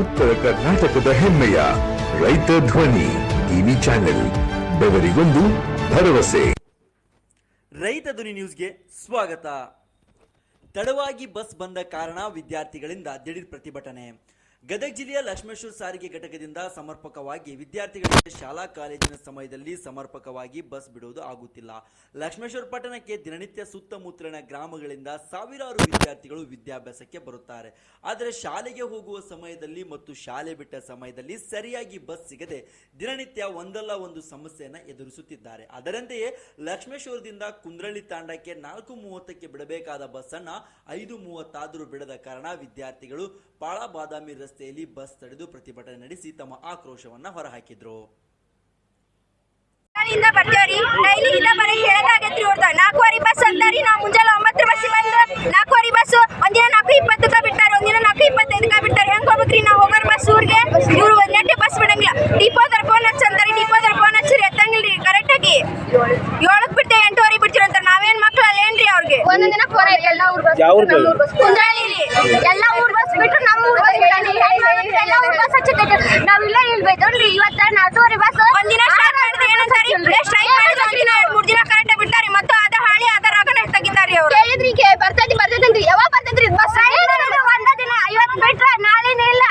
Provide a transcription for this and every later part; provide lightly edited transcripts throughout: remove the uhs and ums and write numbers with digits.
ಉತ್ತರ ಕರ್ನಾಟಕದ ಹೆಮ್ಮೆಯ ರೈತ ಧ್ವನಿ ಟಿವಿ ಚಾನೆಲ್, ಬೆವರಿಗೊಂದು ಭರವಸೆ. ರೈತ ಧ್ವನಿ ನ್ಯೂಸ್ಗೆ ಸ್ವಾಗತ. ತಡವಾಗಿ ಬಸ್ ಬಂದ ಕಾರಣ ವಿದ್ಯಾರ್ಥಿಗಳಿಂದ ದಿಢೀರ್ ಪ್ರತಿಭಟನೆ. ಗದಗ ಜಿಲ್ಲೆಯ ಲಕ್ಷ್ಮೇಶ್ವರ ಸಾರಿಗೆ ಘಟಕದಿಂದ ಸಮರ್ಪಕವಾಗಿ ವಿದ್ಯಾರ್ಥಿಗಳಿಗೆ ಶಾಲಾ ಕಾಲೇಜಿನ ಸಮಯದಲ್ಲಿ ಸಮರ್ಪಕವಾಗಿ ಬಸ್ ಬಿಡುವುದು ಆಗುತ್ತಿಲ್ಲ. ಲಕ್ಷ್ಮೇಶ್ವರ ಪಟ್ಟಣಕ್ಕೆ ದಿನನಿತ್ಯ ಸುತ್ತಮುತ್ತಲಿನ ಗ್ರಾಮಗಳಿಂದ ಸಾವಿರಾರು ವಿದ್ಯಾರ್ಥಿಗಳು ವಿದ್ಯಾಭ್ಯಾಸಕ್ಕೆ ಬರುತ್ತಾರೆ. ಆದರೆ ಶಾಲೆಗೆ ಹೋಗುವ ಸಮಯದಲ್ಲಿ ಮತ್ತು ಶಾಲೆ ಬಿಟ್ಟ ಸಮಯದಲ್ಲಿ ಸರಿಯಾಗಿ ಬಸ್ ಸಿಗದೆ ದಿನನಿತ್ಯ ಒಂದಲ್ಲ ಒಂದು ಸಮಸ್ಯೆಯನ್ನು ಎದುರಿಸುತ್ತಿದ್ದಾರೆ. ಅದರಂತೆಯೇ ಲಕ್ಷ್ಮೇಶ್ವರದಿಂದ ಕುಂದ್ರಳ್ಳಿ ತಾಂಡಕ್ಕೆ 4:30ಕ್ಕೆ ಬಿಡಬೇಕಾದ ಬಸ್ ಅನ್ನ 5:30 ಬಿಡದ ಕಾರಣ ವಿದ್ಯಾರ್ಥಿಗಳು ಪಾಳ ಬಾದಾಮಿ ರಸ್ತೆಯಲ್ಲಿ ಬಸ್ ತಡೆದು ಪ್ರತಿಭಟನೆ ನಡೆಸಿ ತಮ್ಮ ಆಕ್ರೋಶವನ್ನ ಹೊರಹಾಕಿದ್ರು. ಬರ್ತೇವ್ರಿ ಡೈಲಿ ಇಂದ ಬರೀ ಹೇಳದಾಗೈತ್ರಿ. ಅವ್ರದ್ದು 4:15 ಬಸ್ ಅಂತಾರಿ. ನಾವು ಮುಂಜಾನೆ 9 ಬಸ್ ಬಂದು 4:15 ಬಸ್ ಒಂದಿನ 4:20ಕ್ಕೆ ಬಿಡ್ತಾರೆ, ಒಂದಿನ 4:25ಕ್ಕೆ ಬಿಡ್ತಾರೆ. ಹೆಂಗ್ ಹೋಗ್ಬೇಕ್ರಿ ನಾವು ಹೋಗೋರ್ ಬಸ್ ಊರಿಗೆ? ಇವ್ರು ನೆಟ್ಟೆ ಬಸ್ ಬಿಡಂಗಿಲ್ಲ. ಡಿಪೋದರ್ ಫೋನ್ ಹಚ್ಚಂತಾರಿ, ಡಿಪೋದರ್ ಫೋನ್ ಹಚ್ಚಿರಿ ಎತ್ತಂಗಿಲ್ರಿ. ಕರೆಕ್ಟ್ ಆಗಿ 7ಕ್ಕೆ ಬಿಡ್ತೇವೆ 8:15 ಬಿಡ್ತೀವಿ ಅಂತಾರೆ. ನಾವೇನ್ ಮಕ್ಳು ಅಲ್ಲೇನ್ರಿ ಅವ್ರಿಗೆ? ಒಂದೊಂದಿನ ಫೋನ್ ಐತಿ ಎಲ್ಲ ಊರ್ ಬಸ್ ಕುಂದ್ರಾಳಿರಿ ಎಲ್ಲ ಊರ್ ಬಸ್ ಬಿಟ್ಟು ನಮ್ಮ ಊರ್ ಬಸ್ ಎಲ್ಲ ಊರ್ ಬಸ್ ಹಚ್ಚತೈತೆ. ನಾವಿಲ್ಲ ಇಲ್ಬೇಕನ್ರಿ. ಇವತ್ತ 4:15 ಬಸ್ ಒಂದಿನ ಸ್ಟಾರ್ಟ್ ಮಾಡಿದ್ರೆ ಏನಂತಾರಿ? ಸ್ಟ್ರೈಕ್ ಮಾಡಿದ್ರೆ ಒಂದಿನ 3 ದಿನ ಕರೆಕ್ಟ್ ಬಿಡ್ತಾರೆ. ಮತ್ತು ಅದ ಹಾಳಿ ಅದ ರಾಗನ ತೆಗಿತಾರಿ ಅವ್ರು. ಕೇಳಿದ್ರಿ ಬರ್ತೈತಿ ಯಾವಾಗ ಬರ್ತೈತ್ರಿ ಬಸ್? ಒಂದ ದಿನ 50 ಬಿಟ್ರೆ ನಾಳೆನೇ ಇಲ್ಲ.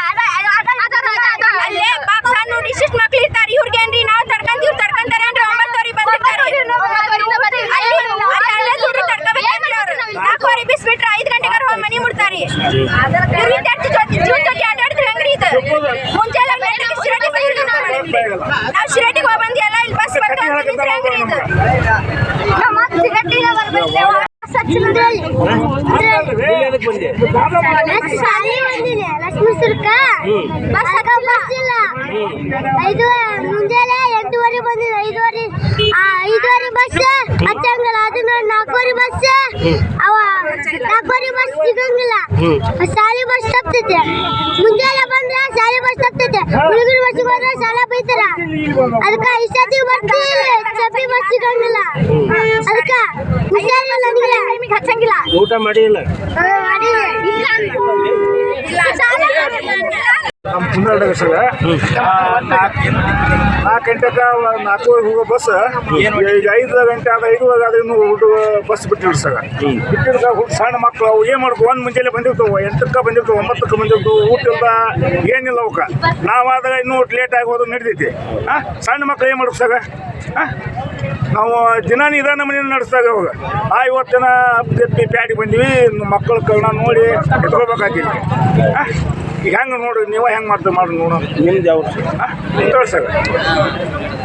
ಅಲ್ಲೇ ಪಾಪ ಸಣ್ಣ ಡಿಸಿಸ್ಟ್ ಮಕ್ಳು ಇರ್ತಾರೆ. ಇವ್ರಿಗೇನ್ರಿ ನಾವು ತಡ್ಕೊಂತೀವಿ ತಡ್ಕೊಂತಾರೆ ಅಂದ್ರೆ 9:00 ಬಂದಿರ್ತಾರೆ. ಅಲ್ಲಿ ಬಿಸ್ ಬಿಟ್ರೆ 5 ಗಂಟೆಗಾರ ಹೋಗಿ ಮನೆ ಮುಡ್ತಾರೆ. ವಿದ್ಯಾರ್ಥಿ ಜೊತೆ ಆಟಾಡ್ತಾರೆ ಹಂಗ್ರಿ. ಇದು ಮುಂಚೆಲ್ಲ ನಾವು ಶಿರಟ್ಟಿಗೆ ಹೋಗಿ ಬಂದಿಯಲ್ಲ, ಇಲ್ಲಿ ಬಸ್ ಬರ್ತಾರೆ ಹಂಗ್ರಿ. ಇದು ಶಿರಟ್ಟಿಗೆ ಬರ್ಬೇಕು. ಲಕ್ಷ್ಮೀಶ್ವರಕ್ಕ ಬಸ್ ಇಲ್ಲ. ಮುಂಜಾನೆ 8:30 ಬಂದಿದೆ. 5:30 ಬಸ್ ಹಚ್ಚಂಗಿಲ್ಲ. ಅದನ್ನ 4:15 ಬಸ್ ಅವ 4:15 ಬಸ್ ಸಿಗಂಗಿಲ್ಲ. ಶಾಲೆ ಬಸ್ ತಪ್ತೈತೆ. ಮುಂಜಾನೆ ಬಂದ್ರೆ ಶಾಲೆ ಬಸ್ ತಪ್ತೈತೆ. ಹುಡುಗರು ಬಸ್ಸಿಗೆ ಹೋದ್ರೆ ಶಾಲಾ ಬೈತಾರ. ಅದಕ್ಕೆ ಇಷ್ಟೊತ್ತಿಗೆ ಬರ್ತೀವಿ, ಚಪ್ಪಿ ಬಸ್ ಸಿಗಂಗಿಲ್ಲ. ಅದಕ್ಕೆ ಹುಷಾರಿಲ್ಲ ನನಗೆ ಹಚ್ಚಂಗಿಲ್ಲ. ಊಟ ಮಾಡಿಲ್ಲ. ನಮ್ಮ ಕುಂದರ್ಡ ಸರ್ 4 ಗಂಟೆಗೆ 4 ಹೋಗೋ ಬಸ್ ಈಗ 5 ಗಂಟೆ ಆದ 5 ಇನ್ನೂ ಬಸ್ ಬಿಟ್ಟಿದ್ರು ಸರ್. ಬಿಟ್ಟಿರ್ದ ಸಣ್ಣ ಮಕ್ಕಳು ಅವು ಏನು ಮಾಡ್ಕೊ ಒಂದು ಮುಂಜಾನೆ ಬಂದಿರ್ತವೆ, 8ಕ್ಕೆ ಬಂದಿರ್ತವೆ, 9ಕ್ಕೆ ಬಂದಿರ್ತವೆ. ಊಟ ಇಲ್ಲ ಏನಿಲ್ಲ ಅವಕ್ಕೆ. ನಾವಾದಾಗ ಇನ್ನೂ ಲೇಟಾಗಿ ಹೋದ್ರೆ ನಡಿತೈತಿ. ಸಣ್ಣ ಮಕ್ಕಳು ಏನು ಮಾಡ್ಬೇಕು ಸರ್? ನಾವು ದಿನ ನಿಧಾನ ಮನೇಲಿ ನಡೆಸ್ದಾಗ ಅವಾಗ ಇವತ್ತು ಜನ ಅಪ್ಪಿ ಪ್ಯಾಟಿಗೆ ಬಂದೀವಿ. ಮಕ್ಕಳ ಕಳ್ಳ ನೋಡಿ ಎತ್ಕೋಬೇಕಾಗಿಲ್ಲ. ಈಗ ಹೆಂಗೆ ನೋಡ್ರಿ ನೀವು ಹೆಂಗೆ ಮಾಡ್ತೀವಿ ಮಾಡ್ರಿ ನೋಡೋಣ. ನಿಮ್ದು ಯಾವ ಸರ್?